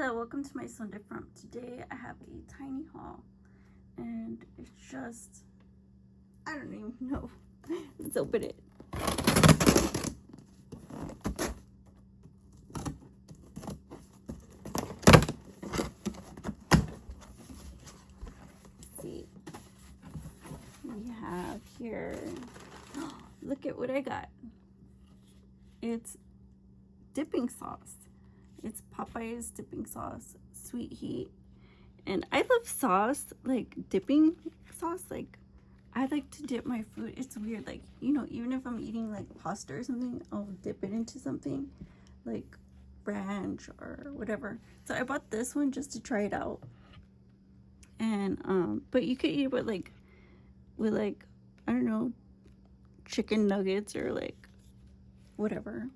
Hello, welcome to my Sunday Front. Today I have a tiny haul and it's just, I don't even know. Let's open it. Let's see, we have here, look at what I got. It's dipping sauce. It's Popeye's dipping sauce, Sweet Heat. And I love sauce, like dipping sauce. Like, I like to dip my food. It's weird, like, you know, even if I'm eating like pasta or something, I'll dip it into something like ranch or whatever. So I bought this one just to try it out. And but you could eat it with like I don't know, chicken nuggets or like whatever.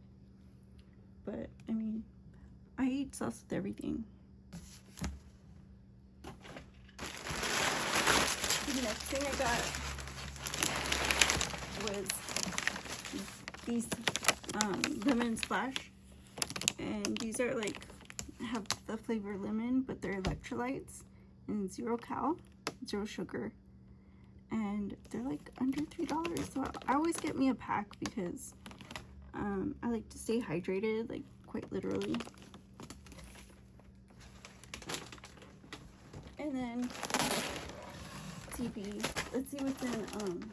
But I mean, I eat sauce with everything. The next thing I got was these lemon splash, and these are like have the flavor lemon, but they're electrolytes and 0 cal, 0 sugar, and they're like under $3. So I always get me a pack because I like to stay hydrated, like quite literally. And then TV. Let's see what's in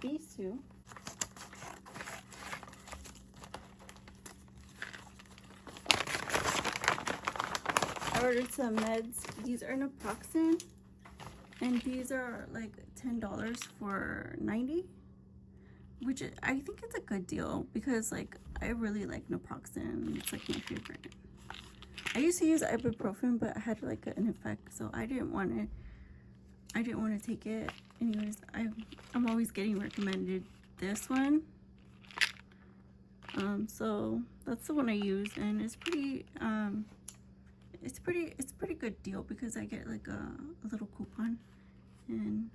these two. I ordered some meds. These are naproxen, and these are like $10 for 90, which I think it's a good deal because like I really like naproxen. It's like my favorite. I used to use ibuprofen, but I had like an effect, so I didn't want to take it. Anyways, I'm always getting recommended this one. So that's the one I use, and it's pretty good deal because I get like a little coupon. And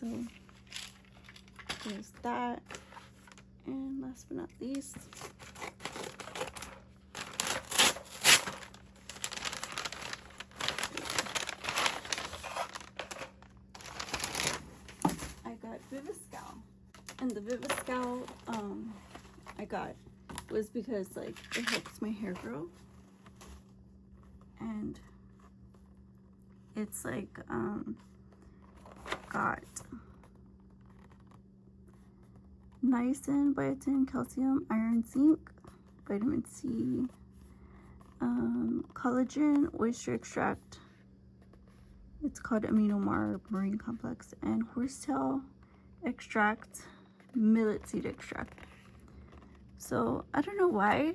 so there's that. And last but not least, Viviscal. And the Viviscal I got was because like it helps my hair grow, and it's like got niacin, biotin, calcium, iron, zinc, vitamin C, collagen, oyster extract, it's called amino marine complex, and horsetail extract, millet seed extract. So I don't know why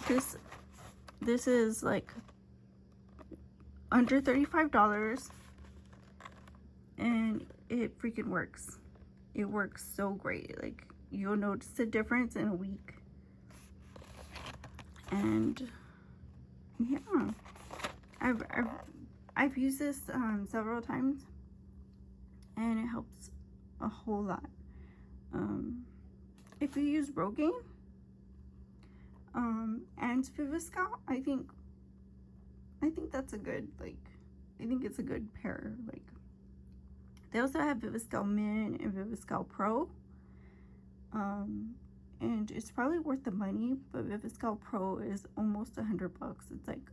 this is like under $35, and it freaking works. It works so great. Like, you'll notice the difference in a week. And yeah, I've used this several times, and it helps a whole lot. If you use Rogaine and Viviscal, I think that's a good, like, I think it's a good pair. Like, they also have Viviscal Min and Viviscal Pro, and it's probably worth the money, but Viviscal Pro is almost $100. It's like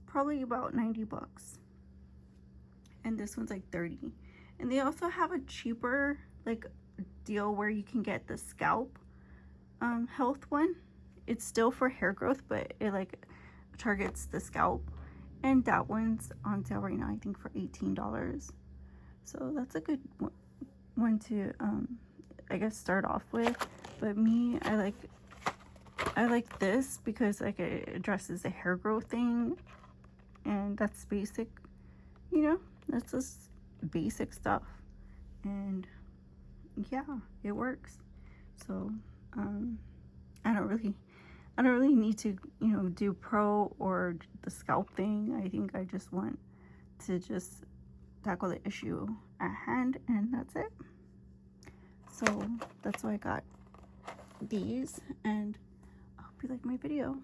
probably about 90 bucks, and this one's like 30. And they also have a cheaper like deal where you can get the scalp health one. It's still for hair growth, but it like targets the scalp, and that one's on sale right now, I think for $18. So that's a good one to I guess start off with. But me, I like this because like it addresses the hair growth thing, and that's basic, you know, that's just basic stuff. And yeah, it works. So I don't really need to, you know, do pro or the scalp thing. I think I just want to just tackle the issue at hand, and that's it. So that's why I got these, and I hope you like my video.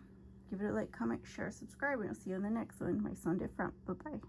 Give it a like, comment, share, subscribe, and I'll see you in the next one. Might sound different. Bye-bye.